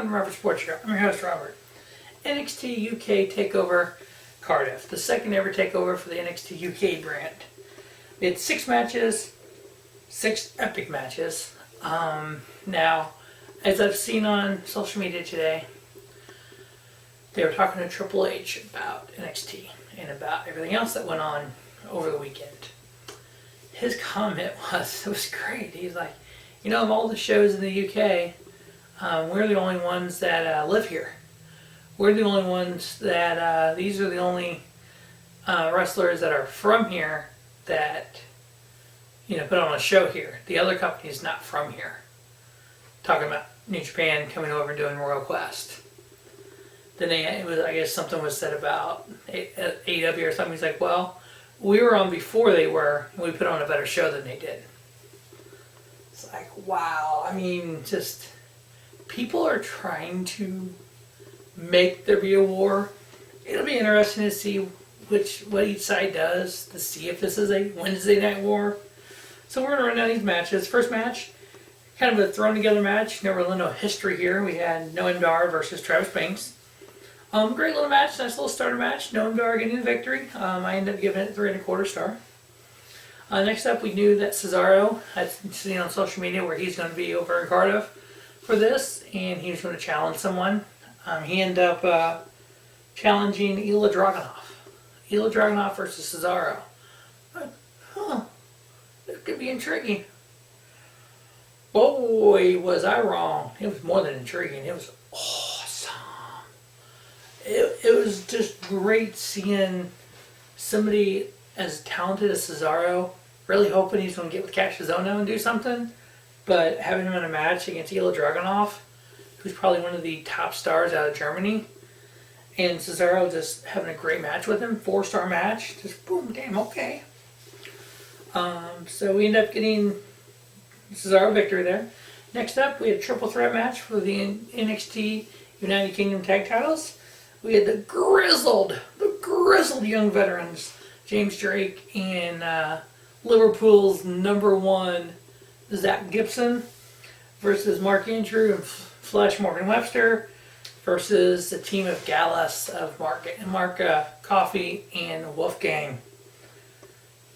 welcome to Robert Sports Show. I'm your host, Robert. NXT UK TakeOver Cardiff, the second ever takeover for the NXT UK brand. We had 6 matches, 6 epic matches. Now, as I've seen on social media today, they were talking to Triple H about NXT and about everything else that went on over the weekend. His comment was, it was great. He's like, you know, of all the shows in the UK, we're the only ones that live here. We're the only ones that, these are the only wrestlers that are from here that, you know, put on a show here. The other company is not from here. Talking about New Japan coming over and doing Royal Quest. Then it was, I guess something was said about AEW or something. He's like, well, we were on before they were, and we put on a better show than they did. It's like, wow. I mean, just people are trying to make there be a war. It'll be interesting to see what each side does, to see if this is a Wednesday night war. So we're going to run down these matches. First match, kind of a thrown together match. No real history here. We had Noam Dar versus Travis Banks. Great little match, nice little starter match. Noam Dar getting the victory. I ended up giving it 3 1/4 star. Next up, we knew that Cesaro, I'd seen on social media where he's going to be over in Cardiff for this, and he was going to challenge someone. He ended up challenging Ilya Dragunov. Ilya Dragunov versus Cesaro. This could be intriguing. Boy, was I wrong. It was more than intriguing. It was awesome. It was just great seeing somebody as talented as Cesaro, really hoping he's going to get with Cash-Zono and do something, but having him in a match against Ilya Dragunov, who's probably one of the top stars out of Germany, and Cesaro just having a great match with him, 4-star match, just boom, damn, okay. So we end up getting Cesaro victory there. Next up, we had a triple threat match for the NXT United Kingdom tag titles. We had the grizzled young veterans, James Drake and Liverpool's #1 Zach Gibson versus Mark Andrew and Flash Morgan Webster versus the team of Gallus of Mark Coffey and Wolfgang.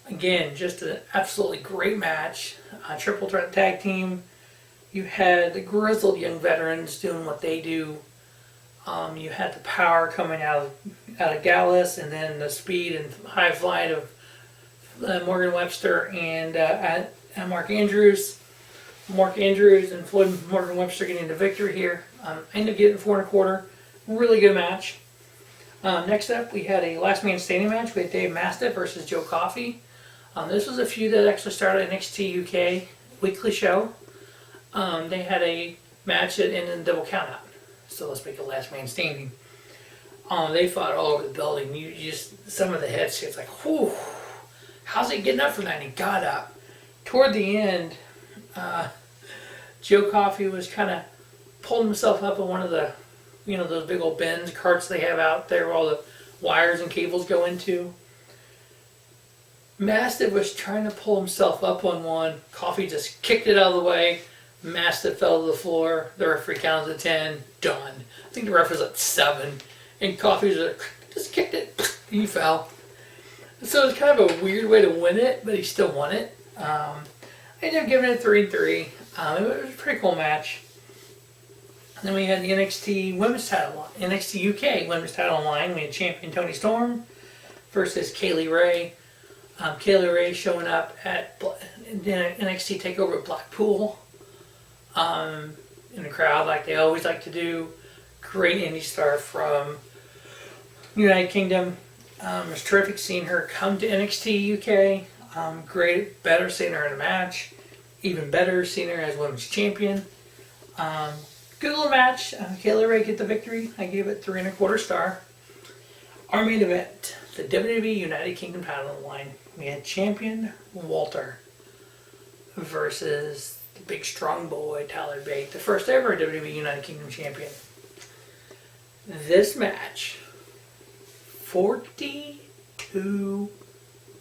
Again, just an absolutely great match. Triple threat tag team. You had the grizzled young veterans doing what they do. You had the power coming out of Gallus, and then the speed and high flight of Morgan Webster and Mark Andrews. Mark Andrews and Floyd Morgan Webster getting the victory here. I ended up getting 4 1/4. Really good match. Next up, we had a last man standing match with Dave Mastiff versus Joe Coffey. This was a feud that actually started NXT UK weekly show. They had a match that ended in double countout. So let's make a last man standing. They fought all over the building. You just, some of the heads, it's like, whew, how's he getting up from that? And he got up. Toward the end, Joe Coffey was kind of pulling himself up on one of the, you know, those big old bins, carts they have out there where all the wires and cables go into. Mastiff was trying to pull himself up on one. Coffey just kicked it out of the way. Mastiff fell to the floor. The referee counted to 10. Done. I think the ref was at 7. And Coffey just kicked it. He fell. So it's kind of a weird way to win it, but he still won it. I ended up giving it 3 3. It was a pretty cool match. And then we had the NXT women's title, NXT UK women's title on line. We had champion Toni Storm versus Kaylee Ray. Kaylee Ray showing up at NXT TakeOver Blackpool in the crowd like they always like to do. Great indie star from United Kingdom. It was terrific seeing her come to NXT UK. Great, better seeing her in a match. Even better seeing her as women's champion. Good little match. Kaylee Ray get the victory. I gave it 3 1/4 star. Our main event, the WWE United Kingdom title on the line. We had champion Walter versus the big strong boy Tyler Bate, the first ever WWE United Kingdom champion. This match, 42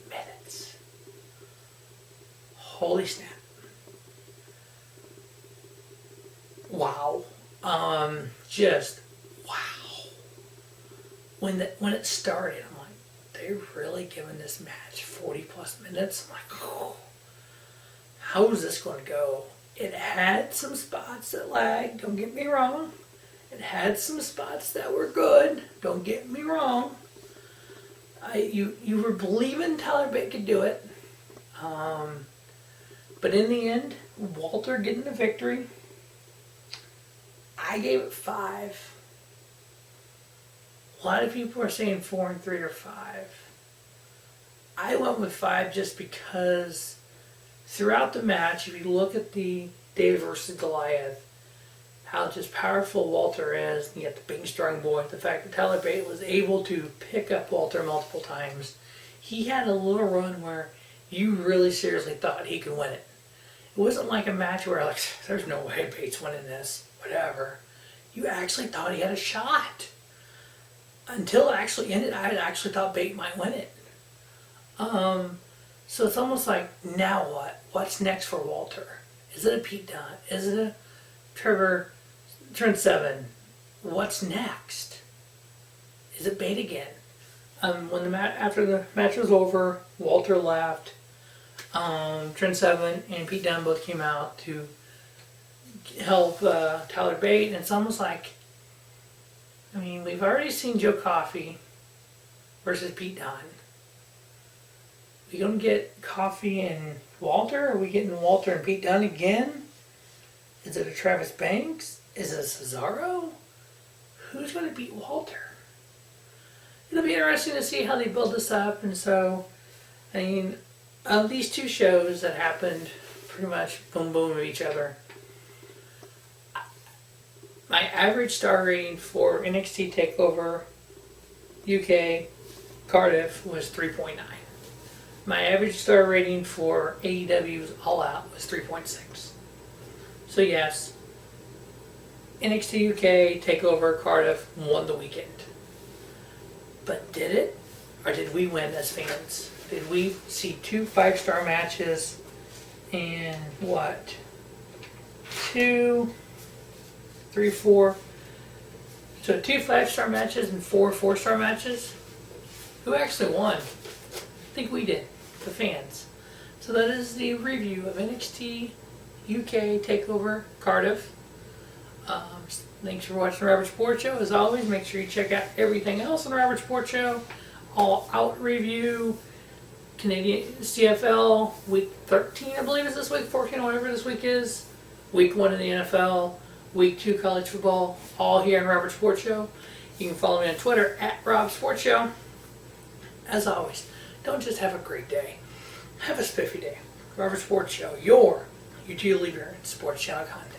minutes. Holy snap. Wow. Just wow. When it started, I'm like, they're really giving this match 40 plus minutes. I'm like, oh, how is this going to go? It had some spots that lagged, don't get me wrong. It had some spots that were good, don't get me wrong. You were believing Tyler Bate could do it. But in the end, Walter getting the victory. I gave it 5. A lot of people are saying 4 and 3 or 5. I went with 5 just because throughout the match, if you look at the David versus Goliath, how just powerful Walter is, and yet the big strong boy, the fact that Tyler Bate was able to pick up Walter multiple times, he had a little run where you really seriously thought he could win it. It wasn't like a match where like, there's no way Bate's winning this, whatever. You actually thought he had a shot. Until it actually ended, I actually thought Bate might win it. So it's almost like, now what? What's next for Walter? Is it a Pete Dunne? Is it a Trevor Trent 7? What's next? Is it Bate again? When after the match was over, Walter left. Trent 7 and Pete Dunne both came out to help Tyler Bate, and it's almost like, I mean, we've already seen Joe Coffey versus Pete Dunne. We gonna get Coffey and Walter? Are we getting Walter and Pete Dunne again? Is it a Travis Banks? Is it a Cesaro? Who's gonna beat Walter? It'll be interesting to see how they build this up. And so, I mean, of these two shows that happened pretty much boom boom of each other, my average star rating for NXT TakeOver UK Cardiff was 3.9. My average star rating for AEW's All Out was 3.6. So yes, NXT UK TakeOver Cardiff won the weekend. But did it? Or did we win as fans? Did we see 2 5-star matches and what? 2, 3, 4. So 2 5-star matches and 4 4-star matches? Who actually won? I think we did, the fans. So that is the review of NXT UK TakeOver Cardiff. Thanks for watching the Robert Sports Show. As always, make sure you check out everything else on the Robert Sports Show. All Out review, Canadian CFL, week 13 I believe is this week, 14 or whatever this week is. Week 1 in the NFL, week 2 college football, all here on Robert Sports Show. You can follow me on Twitter at Rob Sports Show. As always, don't just have a great day, have a spiffy day. Robert Sports Show, your utility sports channel content.